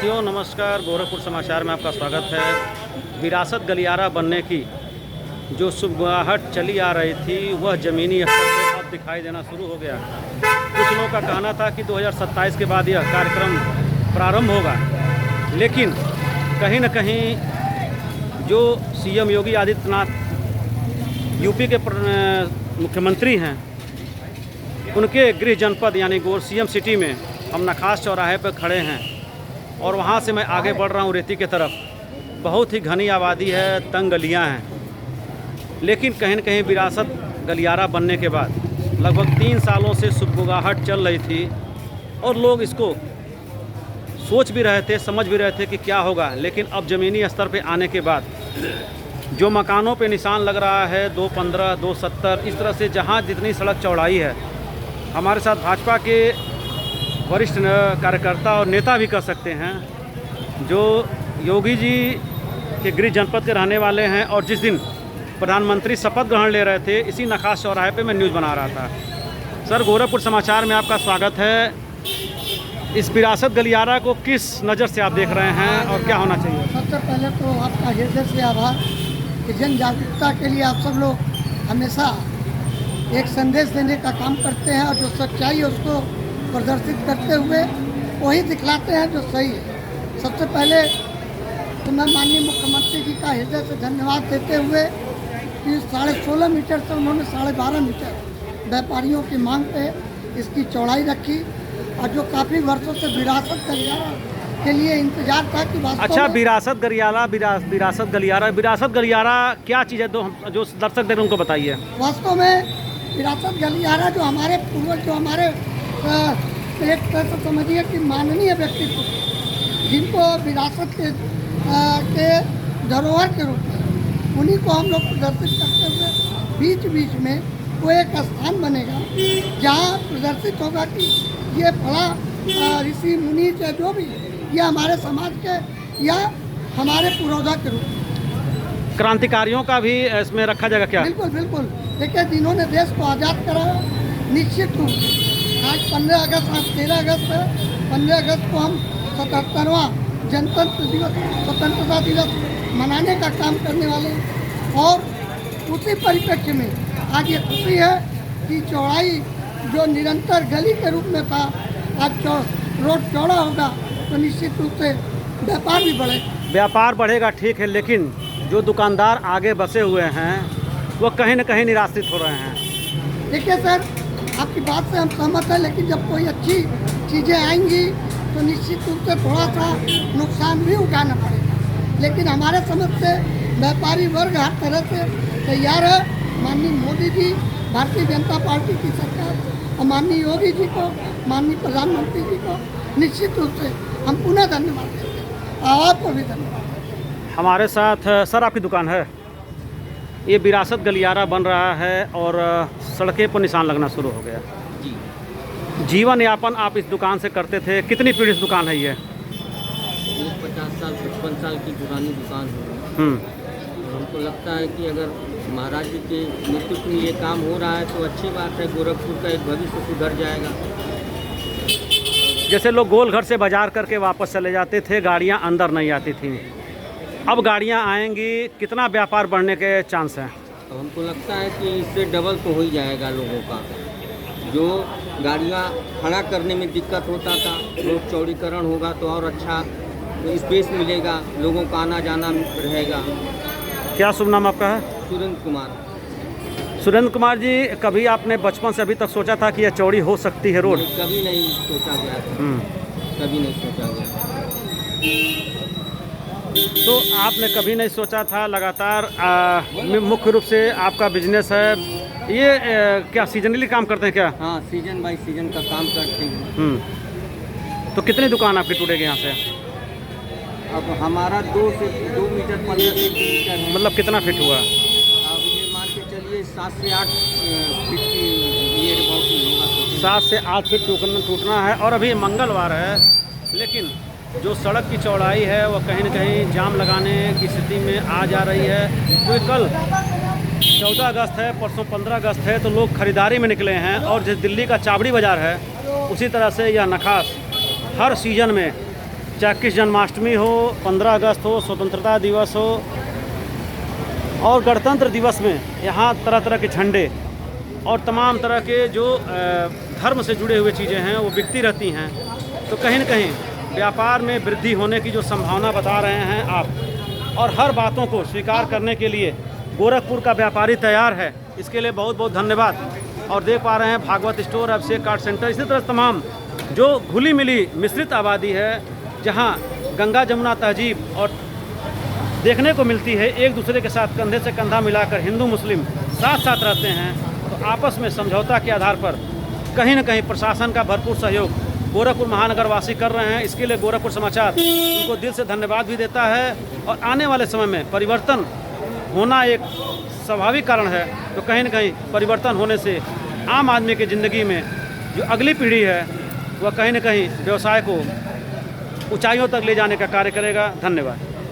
साथियों नमस्कार। गोरखपुर समाचार में आपका स्वागत है। विरासत गलियारा बनने की जो सुगबुगाहट चली आ रही थी वह ज़मीनी स्तर पर अब दिखाई देना शुरू हो गया। कुछ लोगों का कहना था कि 2027 के बाद यह कार्यक्रम प्रारंभ होगा, लेकिन कहीं न कहीं जो सीएम योगी आदित्यनाथ यूपी के मुख्यमंत्री हैं, उनके गृह जनपद यानी सीएम सिटी में हम नखास चौराहे पर खड़े हैं और वहाँ से मैं आगे बढ़ रहा हूँ रेती की तरफ। बहुत ही घनी आबादी है, तंग गलियाँ हैं, लेकिन कहीं न कहीं विरासत गलियारा बनने के बाद लगभग 3 सालों से सुगबुगाहट चल रही थी और लोग इसको सोच भी रहे थे, समझ भी रहे थे कि क्या होगा। लेकिन अब ज़मीनी स्तर पे आने के बाद जो मकानों पे निशान लग रहा है 215, 270, इस तरह से जहाँ जितनी सड़क चौड़ाई है, हमारे साथ भाजपा के वरिष्ठ कार्यकर्ता और नेता भी कह सकते हैं जो योगी जी के गृह जनपद के रहने वाले हैं। और जिस दिन प्रधानमंत्री शपथ ग्रहण ले रहे थे, इसी नखास चौराहे पे मैं न्यूज़ बना रहा था। सर, गोरखपुर समाचार में आपका स्वागत है। इस विरासत गलियारा को किस नज़र से आप देख रहे हैं और क्या होना चाहिए? सबसे पहले तो आपका हृदय से आभार कि जन जागरूकता के लिए आप सब लोग हमेशा एक संदेश देने का काम करते हैं और जो सच्चाई है उसको प्रदर्शित करते हुए वही दिखलाते हैं जो सही है। सबसे पहले तो मैं माननीय मुख्यमंत्री जी का हृदय से धन्यवाद देते हुए कि 16.5 मीटर से उन्होंने 12.5 मीटर व्यापारियों की मांग पे इसकी चौड़ाई रखी और जो काफ़ी वर्षों से विरासत गलियारा के लिए इंतजार था कि अच्छा, विरासत गलियारा क्या चीज़ है? जो दर्शक देख उनको बताइए। वास्तव में विरासत गलियारा जो हमारे पूर्वज, जो हमारे एक तरह से समझिए कि माननीय व्यक्तित्व जिनको विरासत के धरोहर के रूप में, उन्हीं को हम लोग प्रदर्शित करते हुए बीच बीच में वो एक स्थान बनेगा जहाँ प्रदर्शित होगा कि ये फला ऋषि मुनि जो भी ये हमारे समाज के या हमारे पुरोधा के रूप में। क्रांतिकारियों का भी इसमें रखा जाएगा क्या? बिल्कुल बिल्कुल। देखिए, जिन्होंने देश को आज़ाद कराया, निश्चित रूप से आज 15 अगस्त, आज 13 अगस्त है। 15 अगस्त को हम 77वां गणतंत्र दिवस, स्वतंत्रता दिवस मनाने का काम करने वाले हैं। और उसी परिप्रेक्ष्य में आज ये खुशी है कि चौड़ाई जो निरंतर गली के रूप में था, आज रोड चौड़ा होगा तो निश्चित रूप से व्यापार भी बढ़ेगा। व्यापार बढ़ेगा, ठीक है, लेकिन जो दुकानदार आगे बसे हुए हैं वो कहीं न कहीं निराश्रित हो रहे हैं। देखिए सर, आपकी बात से हम सहमत हैं, लेकिन जब कोई अच्छी चीज़ें आएंगी तो निश्चित रूप से थोड़ा सा नुकसान भी उठाना पड़ेगा। लेकिन हमारे समझ से व्यापारी वर्ग हर तरह से तैयार है। माननीय मोदी जी, भारतीय जनता पार्टी की सरकार और माननीय योगी जी को, माननीय प्रधानमंत्री जी को निश्चित रूप से हम पुनः धन्यवाद देते हैं। आपको भी धन्यवाद। हमारे साथ सर, आपकी दुकान है, ये विरासत गलियारा बन रहा है और सड़कें पर निशान लगना शुरू हो गया जी। जीवन यापन आप इस दुकान से करते थे, कितनी पीढ़ी से दुकान है ये? 50 साल 55 साल की पुरानी दुकान है। हमको लगता है कि अगर महाराज जी के नेतृत्व में ये काम हो रहा है तो अच्छी बात है। गोरखपुर का एक भविष्य सुधर जाएगा। जैसे लोग गोलघर से बाजार करके वापस चले जाते थे, गाड़ियाँ अंदर नहीं आती थीं, अब गाड़ियाँ आएंगी, कितना व्यापार बढ़ने के चांस हैं? तो हमको लगता है कि इससे डबल तो हो ही जाएगा लोगों का। जो गाड़ियाँ खड़ा करने में दिक्कत होता था, रोड चौड़ीकरण होगा तो और अच्छा स्पेस मिलेगा, लोगों का आना जाना रहेगा। क्या शुभ नाम आपका है? सुरेंद्र कुमार। सुरेंद्र कुमार जी, कभी आपने बचपन से अभी तक सोचा था कि यह चौड़ी हो सकती है रोड? कभी नहीं सोचा गया था, कभी नहीं सोचा गया। तो आपने कभी नहीं सोचा था, लगातार मुख्य रूप से आपका बिजनेस है ये, क्या सीजनली काम करते हैं क्या? हाँ, सीजन बाई सीजन का काम करते हैं। तो कितनी दुकान आपकी टूटेगी यहाँ से? अब हमारा 2 मीटर 15 सेंटीमीटर है। मतलब कितना फिट हुआ? अब ये मान के चलिए 7 से 8 फीट की ये होगा। 7 से 8 फीट टूटना है। और अभी मंगलवार है, लेकिन जो सड़क की चौड़ाई है वो कहीं न कहीं जाम लगाने की स्थिति में आ जा रही है। क्योंकि कल 14 अगस्त है, परसों 15 अगस्त है, तो लोग खरीदारी में निकले हैं। और जिस दिल्ली का चाबड़ी बाज़ार है, उसी तरह से यह नखास हर सीज़न में चाहे जन्माष्टमी हो, 15 अगस्त हो, स्वतंत्रता दिवस हो और गणतंत्र दिवस में यहाँ तरह तरह के झंडे और तमाम तरह के जो धर्म से जुड़े हुए चीज़ें हैं वो बिकती रहती हैं। तो कहीं न कहीं व्यापार में वृद्धि होने की जो संभावना बता रहे हैं आप, और हर बातों को स्वीकार करने के लिए गोरखपुर का व्यापारी तैयार है, इसके लिए बहुत बहुत धन्यवाद। और देख पा रहे हैं भागवत स्टोर, अभिषेक कार्ड सेंटर, इसी तरह तमाम जो घुली मिली मिश्रित आबादी है, जहां गंगा जमुना तहजीब और देखने को मिलती है, एक दूसरे के साथ कंधे से कंधा मिलाकर हिंदू मुस्लिम साथ साथ रहते हैं। तो आपस में समझौता के आधार पर कहीं न कहीं प्रशासन का भरपूर सहयोग गोरखपुर महानगर वासी कर रहे हैं। इसके लिए गोरखपुर समाचार उनको दिल से धन्यवाद भी देता है। और आने वाले समय में परिवर्तन होना एक स्वाभाविक कारण है, तो कहीं न कहीं परिवर्तन होने से आम आदमी की ज़िंदगी में जो अगली पीढ़ी है वह कहीं न कहीं व्यवसाय को ऊंचाइयों तक ले जाने का कार्य करेगा। धन्यवाद।